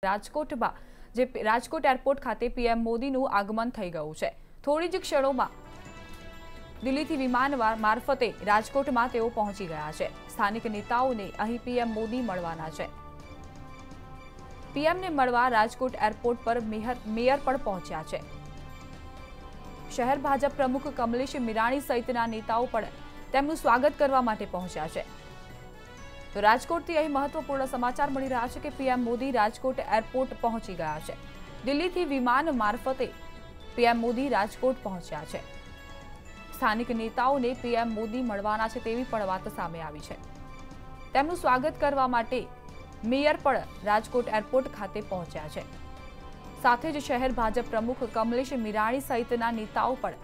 રાજકોટમાં જે રાજકોટ એરપોર્ટ ખાતે પીએમ મોદીનું આગમન થઈ ગયું છે। થોડી જ ક્ષણોમાં દિલ્હીથી વિમાન મારફતે રાજકોટમાં તેઓ પહોંચી ગયા છે। સ્થાનિક નેતાઓને અહીં પીએમ મોદી મળવાના છે। પીએમને મળવા રાજકોટ એરપોર્ટ પર મેયર પણ પહોંચ્યા છે। શહેર ભાજપ પ્રમુખ કમલેશ મીરાણી સહિતના નેતાઓ પણ તેમનું સ્વાગત કરવા માટે પહોંચ્યા છે। तो राजकोट थी अहीं महत्वपूर्ण समाचार मळी रह्या छे के पीएम मोदी राजकोट एरपोर्ट पहोंची गया छे। दिल्ही थी विमान मार्फते पीएम मोदी राजकोट पहोंच्या छे। स्थानिक नेताओने पीएम मोदी मळवाना छे तेवी पण वात सामे आवी छे। તેમનું સ્વાગત કરવા માટે મેયર પણ રાજકોટ એરપોર્ટ ખાતે પહોંચ્યા છે। સાથે જ શહેર ભાજપ પ્રમુખ કમલેશ મીરાણી સહિતના નેતાઓ પણ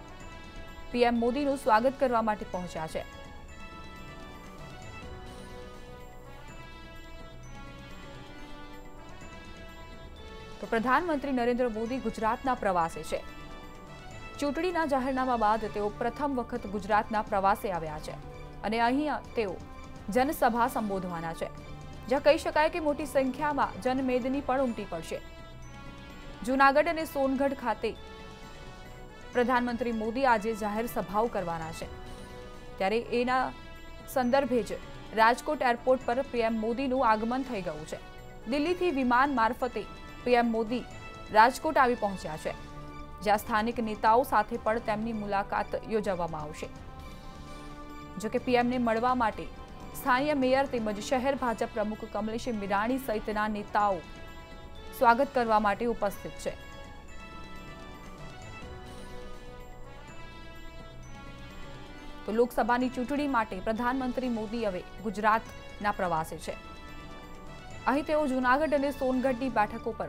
પીએમ મોદીનું સ્વાગત કરવા માટે પહોંચ્યા છે। तो प्रधानमंत्री नरेंद्र मोदी गुजरातना प्रवासे छे। चूंटणीना जाहेरनामा बाद तेओ प्रथम वखत गुजरातना प्रवासे आव्या छे अने अहीं तेओ जनसभा संबोधवाना छे। ज्यां कही शकाय के मोटी संख्यामां जनमेदनी पण उमटी पड़शे। जूनागढ़ अने सोनगढ़ खाते प्रधानमंत्री मोदी आजे जाहेर सभाओ करवाना छे। त्यारे एना संदर्भे ज राजकोट एरपोर्ट पर पीएम मोदीनुं आगमन थई गयुं छे। दिल्हीथी विमान मार्फते पीएम मोदी राजकोट आवी पहोंच्या छे, ज्यां स्थानिक नेताओ साथे पण तेमनी मुलाकात योजवामां आवशे। जो के पीएमने मळवा माटे स्थानीय मेयर तेमज शहेर भाजप प्रमुख कमलेश मीराणी सहितना नेताओ स्वागत करवा माटे उपस्थित छे। तो लोकसभानी चूंटणी माटे प्रधानमंत्री मोदी हवे गुजरातना प्रवासे छे। અહીં તેઓ જૂનાગઢ અને સોનગઢની બેઠકો પર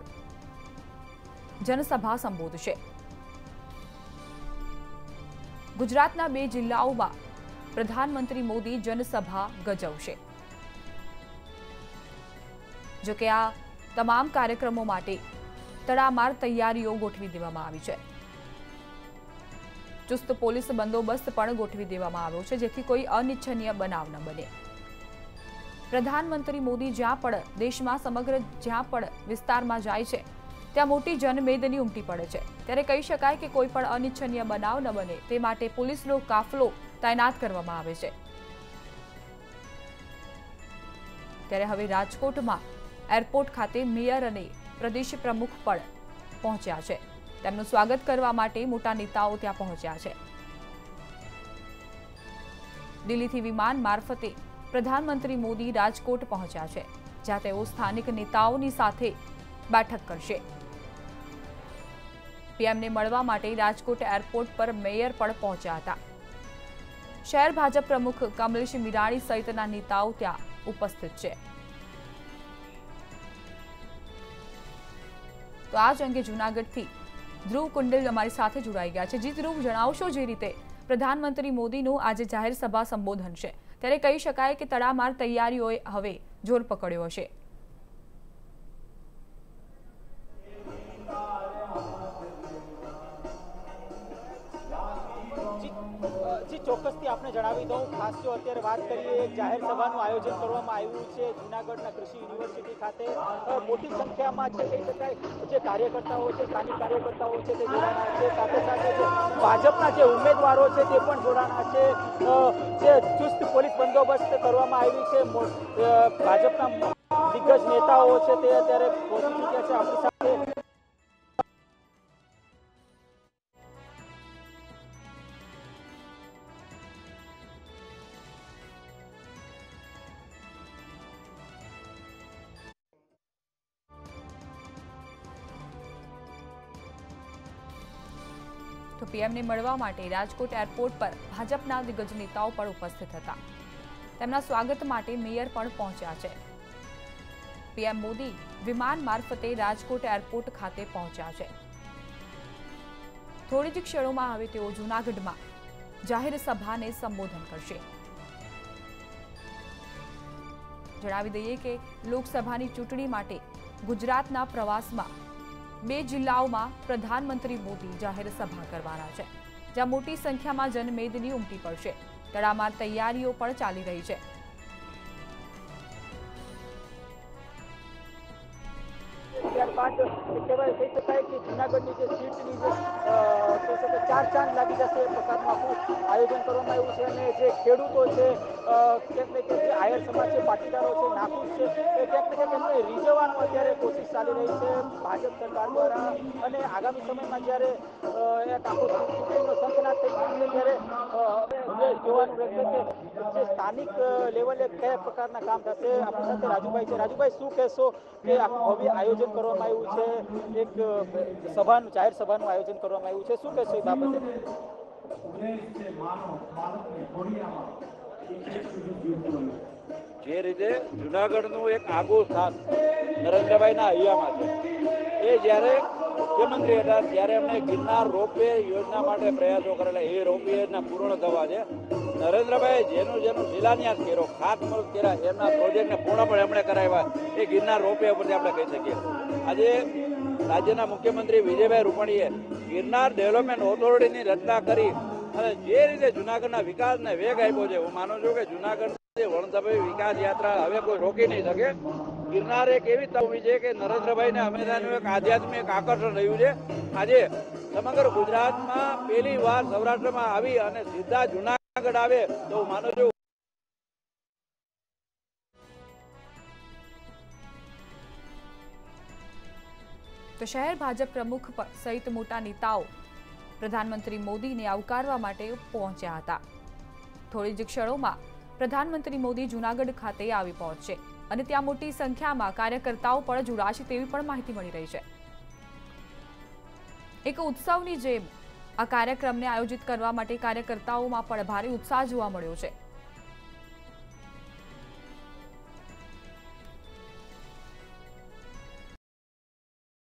જનસભા સંબોધશે। ગુજરાતના 2 જિલ્લાઓમાં પ્રધાનમંત્રી મોદી જનસભા ગજવશે। જો કે આ તમામ કાર્યક્રમો માટે તડામાર તૈયારીઓ ગોઠવી દેવામાં આવી છે। ચુસ્ત પોલીસ બંદોબસ્ત પણ ગોઠવી દેવામાં આવ્યો છે, જેથી કોઈ અનિચ્છનીય બનાવ ન બને। प्रधानमंत्री मोदी ज्यां पण देशमां समग्र ज्यां पण विस्तारमां जाय छे त्यां मोटी जनमेदनी उमटी पड़े छे। त्यारे कही शकाय के कोई पण अनिच्छनीय बनाव न बने ते माटे पोलीसनो काफलो तैनात करवामां आवे छे। त्यारे हवे राजकोटमां एरपोर्ट खाते मेयर अने प्रदेश प्रमुख पण पहोंच्या छे। તેમનું સ્વાગત કરવા માટે મોટા નેતાઓ ત્યાં પહોંચ્યા છે। દિલ્હીથી વિમાન મારફતે प्रधानमंत्री मोदी राजकोट पहुंचा है, जहां तेओ स्थानिक नेताओनी साथे बैठक करशे। पीएम ने मळवा माटे राजकोट एरपोर्ट पर मेयर पण पहुंच्या हता। शहर भाजप प्रमुख कमलेश मीराणी सहितना नेताओ त्यां उपस्थित छे। तो आज अंगे जूनागढ़थी ध्रुव कुंडल अमारी साथे जोड़ाई गया छे। जी ध्रुव, जणावशो जे रीते प्रधानमंत्री मोदीनुं आज जाहेर सभा संबोधन छे, त्यारे कही शकाय के तड़ामार तैयारीओए हवे जोर पकड़्यो हशे। जी ચોક્કસથી આપને જણાવી દઉં, ખાસ જો અત્યારે વાત કરીએ એક જાહેર સભાનું આયોજન કરવામાં આવ્યું છે જૂનાગઢના કૃષિ યુનિવર્સિટી ખાતે। મોટી સંખ્યામાં છે કહી શકાય જે કાર્યકર્તાઓ છે, સ્થાનિક કાર્યકર્તાઓ છે તે જોડાણા છે। સાથે સાથે જે ભાજપના જે ઉમેદવારો છે તે પણ જોડાણા છે। જે ચુસ્ત પોલીસ બંદોબસ્ત કરવામાં આવી છે। ભાજપના દિગ્ગજ નેતાઓ છે તે અત્યારે પહોંચી ચૂક્યા છે આપણી સાથે। तो पीएम ने मळवा माटे राजकोट एरपोर्ट पर भाजपना दिग्गज नेताओ पण उपस्थित हता। તેમના સ્વાગત માટે મેયર પણ પહોંચ્યા છે। પીએમ મોદી વિમાન મારફતે રાજકોટ એરપોર્ટ ખાતે પહોંચ્યા છે। થોડી જ ક્ષણોમાં હવે તેઓ જૂનાગઢમાં જાહેર સભાને સંબોધન કરશે। જણાવી દઈએ કે લોકસભાની ચૂંટણી માટે ગુજરાતના પ્રવાસમાં 2 જિલ્લાઓમાં પ્રધાનમંત્રી મોદી જાહેર સભા કરવાના છે, જ્યાં મોટી સંખ્યામાં જનમેદની ઉમટી પડશે। તડામાર તૈયારીઓ પણ ચાલી રહી છે। બાદ કહેવાય કહી શકાય કે જૂનાગઢની જે સીટની જે કહી શકાય ચાર ચાંદ લાગી જશે એ પ્રકારનું આખું આયોજન કરવામાં આવ્યું છે. અને જે ખેડૂતો છે ક્યાંક ને ક્યાંક જે આયર સમાજ છે, પાટીદારો છે, નાખુશ છે, એ ક્યાંક ને ક્યાંક એમને રીઝવવાનું અત્યારે કોશિશ ચાલી રહી છે ભાજપ સરકાર દ્વારા. અને આગામી સમયમાં જ્યારે એક આખો ચૂંટણીનો શંખનાદ થઈ ગયો છે ત્યારે હવે જોવાનું રહેશે કે જે સ્થાનિક લેવલે કયા પ્રકારના કામ થશે. આપણી સાથે રાજુભાઈ છે. રાજુભાઈ, શું કહેશો કે આખું ભવ્ય આયોજન કરવામાં આવ્યું છે, એક સભાનું જાહેર સભાનું આયોજન કરવામાં આવ્યું છે, શું કહેશો એ બાબતે? જે રીતે જુનાગઢનું એક આગવું સ્થાન નરેન્દ્રભાઈના હૈયામાં છે, એ જ્યારે મુખ્યમંત્રી હતા ત્યારે એમણે ગિરનાર રોપવે યોજના માટે પ્રયાસો કરેલા, એ રોપવે યોજના પૂર્ણ થવા છે. નરેન્દ્રભાઈ જેનું શિલાન્યાસ કર્યો, ખાતમુહૂર્ત કર્યા, એમના પ્રોજેક્ટને પૂર્ણ પણ એમણે કરાવ્યા, એ ગિરનાર રોપવે ઉપરથી આપણે કહી શકીએ. આજે રાજ્યના મુખ્યમંત્રી વિજયભાઈ રૂપાણીએ ગિરનાર ડેવલપમેન્ટ ઓથોરિટીની રચના કરી અને જે રીતે જુનાગઢના વિકાસને વેગ આપ્યો છે, હું માનું છું કે જુનાગઢ વણઝારી વિકાસ યાત્રા હવે કોઈ રોકી નહીં શકે. ગિરનાર એક એવી તવી છે કે નરેન્દ્રભાઈને હંમેશાનું એક આધ્યાત્મિક આકર્ષણ રહ્યું છે. આજે સમગ્ર ગુજરાતમાં પહેલી વાર સૌરાષ્ટ્રમાં આવી અને સીધા જુનાગઢ આવે તો હું માનું છું. તો શહેર ભાજપ પ્રમુખ સહિત મોટા નેતાઓ પ્રધાનમંત્રી મોદીને આવકારવા માટે પહોંચ્યા હતા. થોડી જ ક્ષણોમાં પ્રધાનમંત્રી મોદી જૂનાગઢ ખાતે આવી પહોંચશે અને ત્યાં મોટી સંખ્યામાં કાર્યકર્તાઓ પણ જોડાશે તેવી પણ માહિતી મળી રહી છે. એક ઉત્સવની જેમ આ કાર્યક્રમને આયોજિત કરવા માટે કાર્યકર્તાઓમાં પણ ભારે ઉત્સાહ જોવા મળ્યો છે.